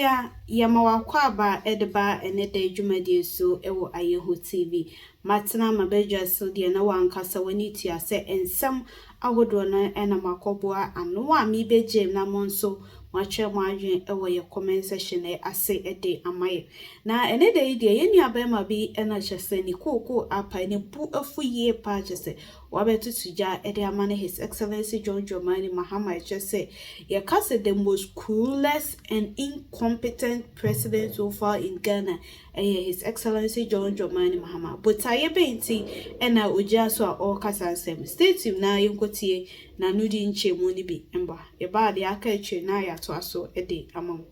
Abusua yamawakwaba edeba enede dwumadi so ewo ayeho TV matena mabedwa so de na wankasa wani tia se ensem awodo na ena makoboa ano a mi bejem na monso matwe mo adwen ewo ye comment section ase ede amaye na enede ide ye nuaba ma bi ena chese ni koko apa ne bu afuye pa chese wabetutuja ede amane His Excellency John Dramani Mahama chese ye kase the most clueless and incompetent president so far in Ghana His Excellency John Dramani Mahama but aye benti ena oja so a all kasa sem state na yenkotie na nudi nchemu ni bi emba ye ba de aka etwe na ya to aso ede amam.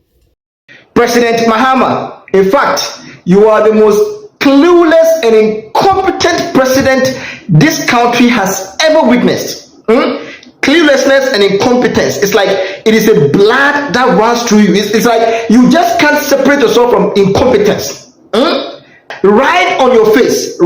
President Mahama, in fact, you are the most clueless and incompetent president this country has ever witnessed. Cluelessness and incompetence. It's like it is a blood that runs through you. It's like you just can't separate yourself from incompetence. Right on your face,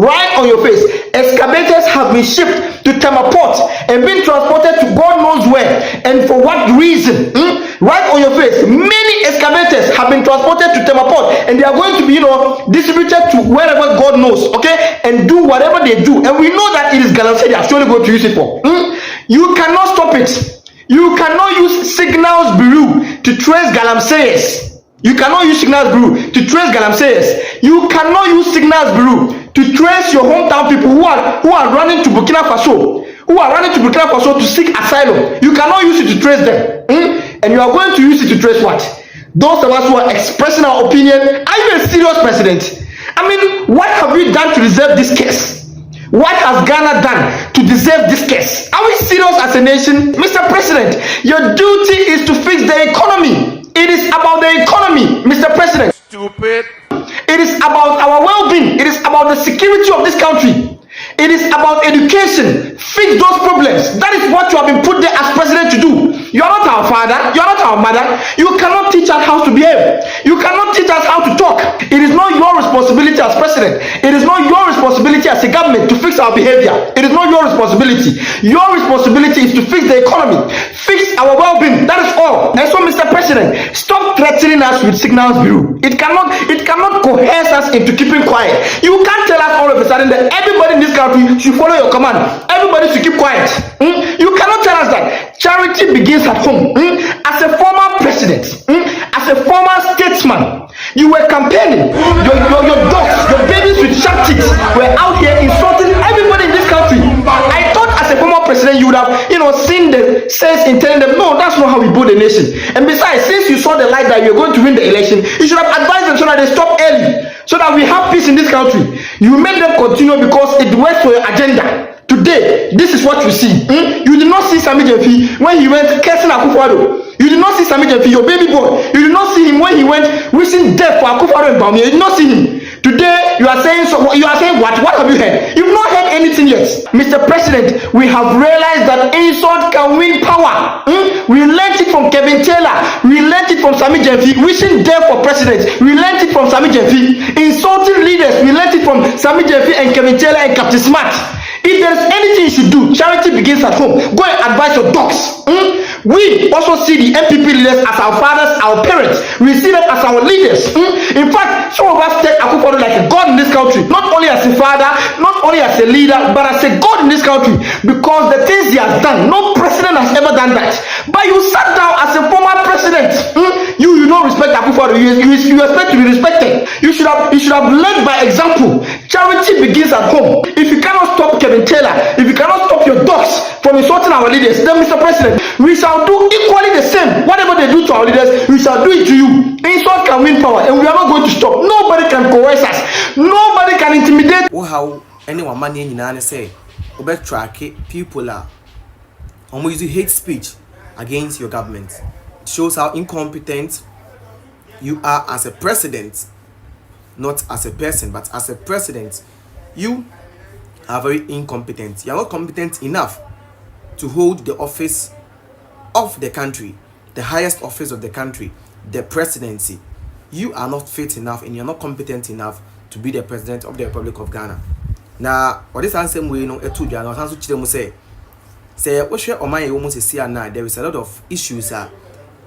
excavators have been shipped to Tamaport and been transported to God knows where and for what reason. Right on your face, many excavators have been transported to Tamaport and they are going to be, distributed to wherever God knows, okay, and do whatever they do. And we know that it is Galamsey they are surely going to use it for. You cannot stop it. You cannot use signals bureau to trace Galamseyers. You cannot use signals bureau to trace Galamseyers. You cannot use signals bureau to trace your hometown people who are running to Burkina Faso, to seek asylum. You cannot use it to trace them. And you are going to use it to trace what? Those of us who are expressing our opinion. Are you a serious president? I mean, what have you done to deserve this case? What has Ghana done to deserve this case? Are we serious as a nation? Mr. President, your duty is to fix the economy. It is about the economy, Mr. President. Stupid. It is about our well-being. It is about the security of this country. It is about education. Fix those problems. That is what you have been put there as president to do. You are not our father. You are not our mother. You cannot teach us how to behave. You cannot teach us how to talk. It is not your responsibility as president. It is not your responsibility as a government to fix our behavior. It is not your responsibility. Your responsibility is to fix the economy. Fix our well-being. That is all. And so, Mr. President, stop threatening us with signals bureau. It cannot coerce us into keeping quiet. You can't tell us all of a sudden that everybody in this country should follow your command. Everybody should keep quiet. You cannot tell us that. Charity begins at home. As a former president, as a former statesman, you were campaigning. Your dogs, your babies with sharp teeth were out here insulting everybody in this country. I thought as a former president you would have, seen the sense in telling them, no, that's not how we build a nation. And besides, since you saw the light that you're going to win the election, you should have advised them so that they stop early, so that we have peace in this country. You made them continue because it works for your agenda. Today, this is what you see. You did not see Sami Jefi when he went cursing Akufo-Addo. You did not see Sami Jefi, your baby boy. You did not see him when he went wishing death for Akufo-Addo and Bawumia. You did not see him. Today, you are saying what? What have you heard? You've not heard anything yet. Mr. President, we have realized that insult can win power. We learned it from Kevin Taylor. We learned it from Sami Jefi. Wishing death for president. We learned it from Sami Jefi. Insulting leaders. We learned it from Sami Jefi and Kevin Taylor and Captain Smart. If there is anything you should do, charity begins at home. Go and advise your dogs. We also see the MPP leaders as our fathers, our parents. We see them as our leaders. In fact, some of us take Akufo-Addo like a god in this country. Not only as a father, not only as a leader, but as a god in this country. Because the things he has done, no president has ever done that. But you sat down as a former president. You don't respect Akufo-Addo. You expect to be respected. You should have led by example. Charity begins at home. If you cannot stop Kevin Taylor, if you cannot stop your dogs from insulting our leaders, then Mr. President, we shall do equally the same. Whatever they do to our leaders, we shall do it to you. Insult can win power, and we are not going to stop. Nobody can coerce us. Nobody can intimidate. How anyone money in say, about track people are almost using hate speech against your government. It shows how incompetent you are as a president, not as a person, but as a president. You are very incompetent. You are not competent enough to hold the office of the country, the highest office of the country, the presidency. You are not fit enough and you are not competent enough to be the president of the Republic of Ghana. Now, what is the same way say what share on my almost see now there is a lot of issues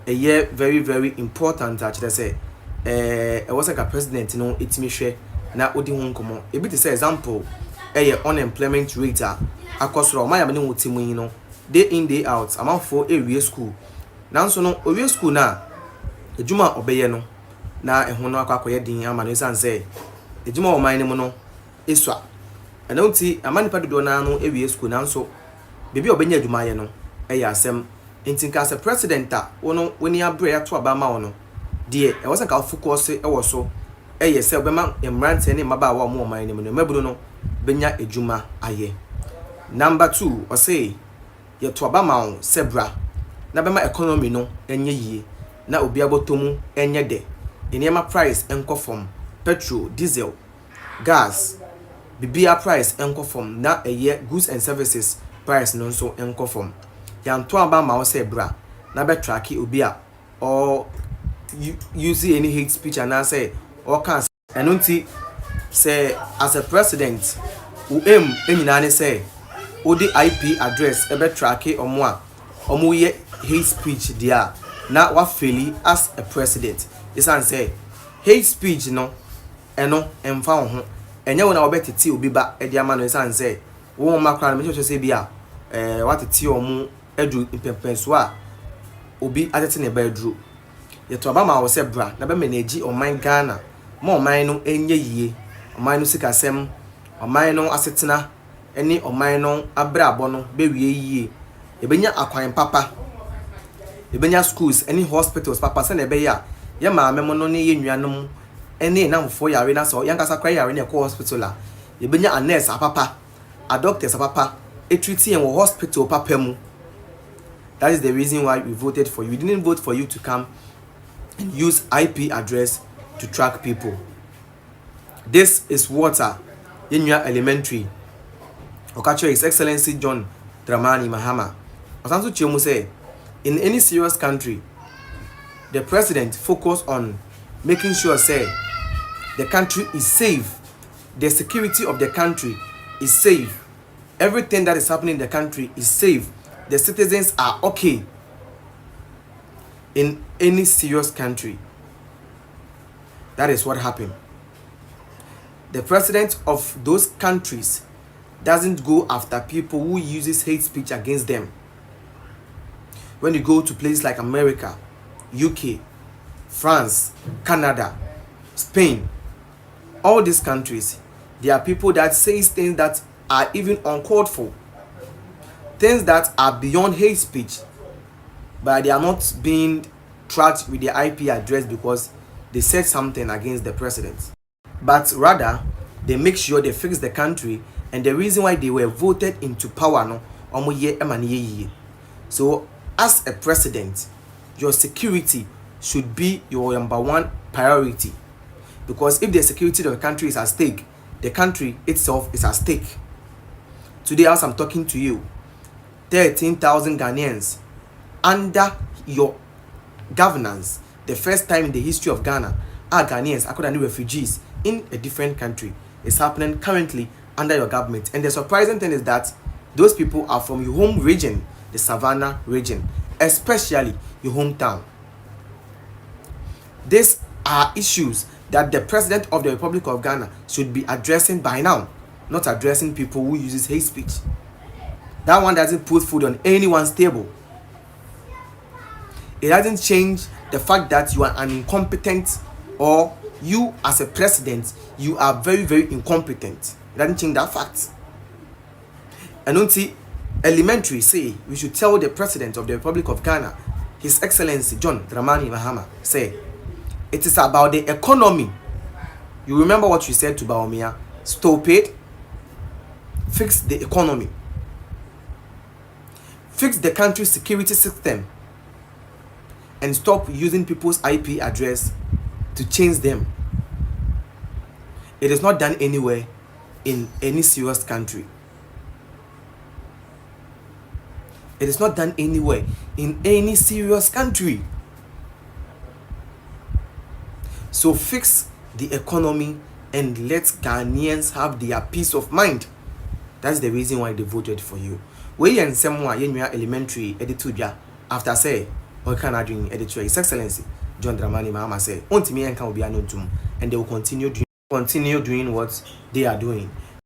very, very important actually say was like a president no etimi hwe na odi ho nkomo e bi te say example unemployment rate akosoro ma ya me no timu yi no day in day out amanfo ewie school nanso no owie school na ejuma obeye no na ehun no akwakoye din ama no san say ejuma o man ni mu no eswa ana unti amanipa dodo na no ewie school nanso bebi obenya ejuma ye no asem entinka as president wono woni abre ya to aba ma wono de e was ka focus e wo so se obema emrante ne maba wa mo man ni mu no maburu no benya ejuma aye. Number 2 o say ye to aba ma won sebra na bema economy no enye yie na obi abotomu enye de enema price enko from petrol diesel gas bibia price enko from na goods and services price no so enko from yan to aba ma wo sebra na be track obi a or use any hate speech and I say or can enunti say as a president u enyina ne say odi IP address ebe track omo ye hate speech dia na wa faili as a president isan say hate speech no eno emfa ho enye wona obetiti obi ba e dia ma no isan say wo makra me cho say bia watiti omo edu impempenso a obi atete ne ba eduru ye to aba ma wo se bra na be manage oman Ghana ma oman no enye yie oman no sikasem oman no asetena eni oman no abra abono be wie yie ebenya akwan papa ebenya schools any hospitals papa se na ebe ya ye maame mo no ne ye nnuanom eni na mfo yare na so yankasa kra yare ne ko hospital a ebenya a nurse papa a doctors papa e treat yen wo hospital papa mu. That is the reason why we voted for you. We didn't vote for you to come and use IP address to track people. This is water in your elementary. Okacho His Excellency John Dramani Mahama. Asansu Chiyomu say, in any serious country, the president focus on making sure say the country is safe, the security of the country is safe, everything that is happening in the country is safe, the citizens are okay. In any serious country, that is what happened. The president of those countries doesn't go after people who uses hate speech against them. When you go to places like America, UK, France, Canada, Spain, all these countries, there are people that say things that are even uncalled for, things that are beyond hate speech, but they are not being tracked with their IP address because they said something against the president. But rather, they make sure they fix the country, and the reason why they were voted into power no so as a president, your security should be your number one priority, because if the security of the country is at stake, the country itself is at stake. Today, as I'm talking to you, 13,000 Ghanaians under your governance, the first time in the history of Ghana, are Ghanaians, according to refugees in a different country. It's happening currently under your government. And the surprising thing is that those people are from your home region, the Savannah region, especially your hometown. These are issues that the president of the Republic of Ghana should be addressing by now, not addressing people who uses hate speech. That one doesn't put food on anyone's table. It doesn't change the fact that you are an incompetent, or you as a president, you are very, very incompetent. It doesn't change that fact. And until elementary say, we should tell the president of the Republic of Ghana, His Excellency John Dramani Mahama, say, it is about the economy. You remember what you said to Baumia? Stop it. Fix the economy. Fix the country's security system. And stop using people's IP address to change them. It is not done anywhere in any serious country. It is not done anywhere in any serious country. So fix the economy and let Ghanaians have their peace of mind. That's the reason why they voted for you. We and someone in your elementary editor after say, or can I drink editor, His Excellency John Dramani Mahama said, "Ontimi enka obi anontum," and they will continue doing what they are doing.